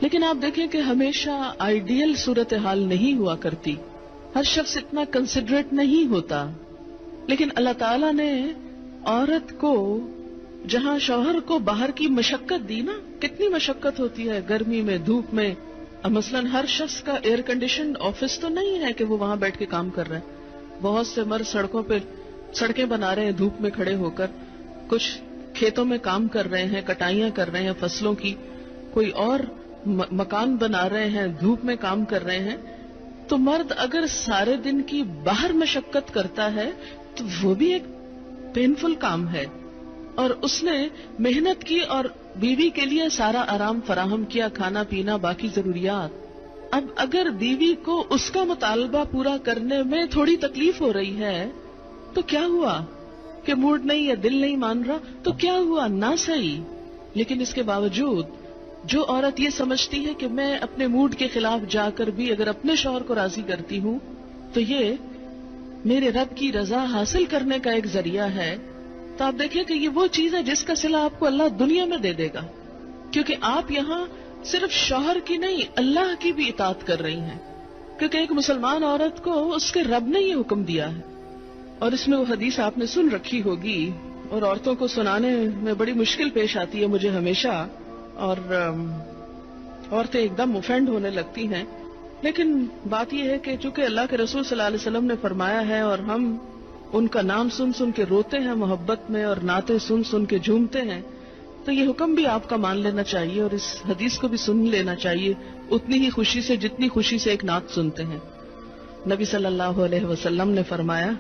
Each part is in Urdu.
لیکن آپ دیکھیں کہ ہمیشہ آئیڈیل صورتحال نہیں ہوا کرتی، ہر شخص اتنا کنسیڈریٹ نہیں ہوتا. لیکن اللہ تعالیٰ نے عورت کو جہاں شوہر کو باہر کی مشقت دی نا، کتنی مشقت ہوتی ہے گرمی میں، دھوپ میں. اب مثلاً ہر شخص کا ایئر کنڈیشن آفس تو نہیں ہے کہ وہ وہاں بیٹھ کے کام کر رہے ہیں. بہت سے مرد سڑکوں پہ سڑکیں بنا رہے ہیں دھوپ میں کھڑے ہو کر، کچھ کھیتوں میں کام کر رہے ہیں، کٹائیاں کر رہے ہیں فصلوں کی، کوئی اور مکان بنا رہے ہیں، دھوپ میں کام کر رہے ہیں. تو مرد اگر سارے دن کی باہر مشقت کرتا ہے تو وہ بھی ایک پینفل کام ہے، اور اس نے محنت کی اور بیوی کے لیے سارا آرام فراہم کیا، کھانا پینا باقی ضروریات. اب اگر بیوی کو اس کا مطالبہ پورا کرنے میں تھوڑی تکلیف ہو رہی ہے تو کیا ہوا کہ موڈ نہیں ہے، دل نہیں مان رہا، تو کیا ہوا، نہ صحیح. لیکن اس کے باوجود جو عورت یہ سمجھتی ہے کہ میں اپنے موڈ کے خلاف جا کر بھی اگر اپنے شوہر کو راضی کرتی ہوں تو یہ میرے رب کی رضا حاصل کرنے کا ایک ذریعہ ہے، تو آپ دیکھیں کہ یہ وہ چیز ہے جس کا صلہ آپ کو اللہ دنیا میں دے دے گا، کیونکہ آپ یہاں صرف شوہر کی نہیں اللہ کی بھی اطاعت کر رہی ہیں. کیونکہ ایک مسلمان عورت کو اس کے رب نے یہ حکم دیا ہے. اور اس میں وہ حدیث آپ نے سن رکھی ہوگی اور عورتوں کو سنانے میں بڑی مشکل پیش آتی ہے مجھے ہمیشہ، اور عورتیں ایک دم اوفینڈ ہونے لگتی ہیں. لیکن بات یہ ہے کہ چونکہ اللہ کے رسول صلی اللہ علیہ وسلم نے فرمایا ہے اور ہم ان کا نام سن سن کے روتے ہیں محبت میں اور نعتیں سن سن کے جھومتے ہیں، تو یہ حکم بھی آپ کا مان لینا چاہیے اور اس حدیث کو بھی سن لینا چاہیے اتنی ہی خوشی سے جتنی خوشی سے ایک نعت سنتے ہیں. نبی صلی اللہ علیہ وسلم نے فرمایا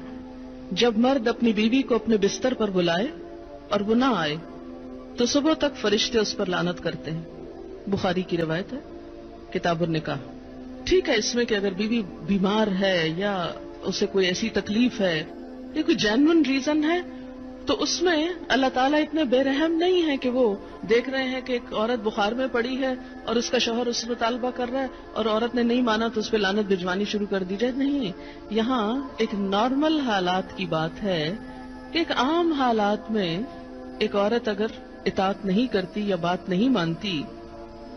جب مرد اپنی بیوی کو اپنے بستر پر بلائے اور وہ نہ آئے تو صبح تک فرشتے اس پر لعنت کرتے ہیں. بخاری کی روایت ہے کتاب النکاح. ٹھیک ہے اس میں کہ اگر بیوی بیمار ہے یا اسے کوئی ایسی تکلیف ہے یا کوئی جینون ریزن ہے تو اس میں اللہ تعالیٰ اتنے بے رحم نہیں ہے کہ وہ دیکھ رہے ہیں کہ ایک عورت بخار میں پڑی ہے اور اس کا شوہر اس سے مطالبہ کر رہا ہے اور عورت نے نہیں مانا تو اس پہ لعنت بھجوانی شروع کر دی جائے. نہیں، یہاں ایک نارمل حالات کی بات ہے کہ ایک عام حالات میں ایک عورت اگر اطاعت نہیں کرتی یا بات نہیں مانتی.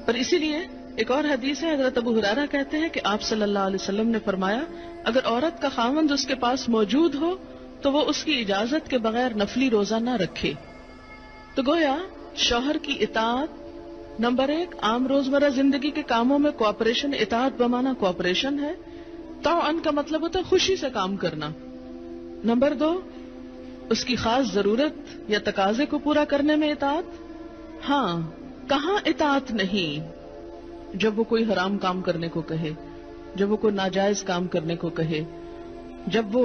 اور اسی لیے ایک اور حدیث ہے، حضرت ابو ہریرہ کہتے ہیں کہ آپ صلی اللہ علیہ وسلم نے فرمایا اگر عورت کا خاوند اس کے پاس موجود ہو تو وہ اس کی اجازت کے بغیر نفلی روزہ نہ رکھے. تو گویا شوہر کی اطاعت نمبر 1 عام روزمرہ زندگی کے کاموں میں کوآپریشن، اطاعت بمانا کوآپریشن ہے. طوعاً کا مطلب ہوتا ہے خوشی سے کام کرنا. نمبر 2 اس کی خاص ضرورت یا تقاضے کو پورا کرنے میں اطاعت. ہاں، کہاں اطاعت نہیں؟ جب وہ کوئی حرام کام کرنے کو کہے، جب وہ کوئی ناجائز کام کرنے کو کہے، جب وہ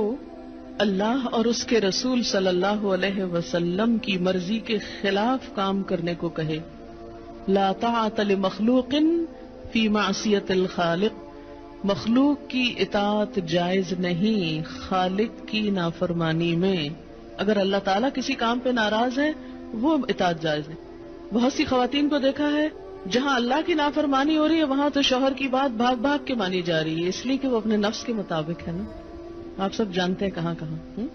اللہ اور اس کے رسول صلی اللہ علیہ وسلم کی مرضی کے خلاف کام کرنے کو کہے. لا طاعت لمخلوق فی معصیت الخالق. مخلوق کی اطاعت جائز نہیں خالق کی نافرمانی میں. اگر اللہ تعالیٰ کسی کام پہ ناراض ہے وہ اطاعت جائز ہے. بہت سی خواتین کو دیکھا ہے جہاں اللہ کی نافرمانی ہو رہی ہے وہاں تو شوہر کی بات بھاگ بھاگ کے مانی جا رہی ہے، اس لیے کہ وہ اپنے نفس کے مطابق ہے نا. آپ سب جانتے ہیں کہاں کہاں.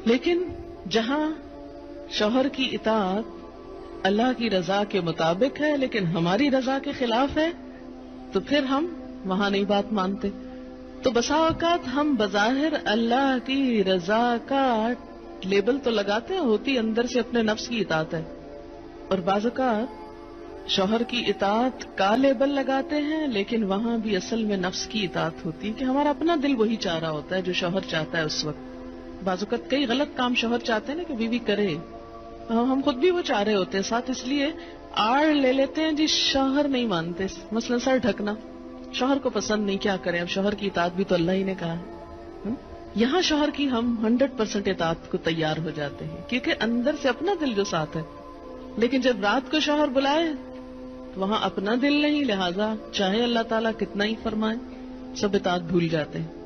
لیکن جہاں شوہر کی اطاعت اللہ کی رضا کے مطابق ہے لیکن ہماری رضا کے خلاف ہے تو پھر ہم وہاں نہیں بات مانتے. تو بسا اوقات ہم بظاہر اللہ کی رضا کا لیبل تو لگاتے ہیں، ہوتی اندر سے اپنے نفس کی اطاعت ہے. اور بعض اوقات شوہر کی اطاعت کا لیبل لگاتے ہیں لیکن وہاں بھی اصل میں نفس کی اطاعت ہوتی ہے کہ ہمارا اپنا دل وہی چاہ رہا ہوتا ہے جو شوہر چاہتا ہے اس وقت. بعض اوقات کئی غلط کام شوہر چاہتے ہیں نا کہ بیوی کرے، ہم خود بھی وہ چاہ رہے ہوتے ہیں ساتھ، اس لیے آڑ لے لیتے ہیں جی شوہر نہیں مانتے. مثلا سر ڈھکنا شوہر کو پسند نہیں، کیا کریں، اب شوہر کی اطاعت بھی تو اللہ ہی نے کہا ہے. یہاں شوہر کی ہم 100% اطاعت کو تیار ہو جاتے ہیں کیونکہ اندر سے اپنا دل جو ساتھ ہے. لیکن جب رات کو شوہر بلائے تو وہاں اپنا دل نہیں، لہذا چاہے اللہ تعالیٰ کتنا ہی فرمائے سب اطاعت بھول جاتے ہیں.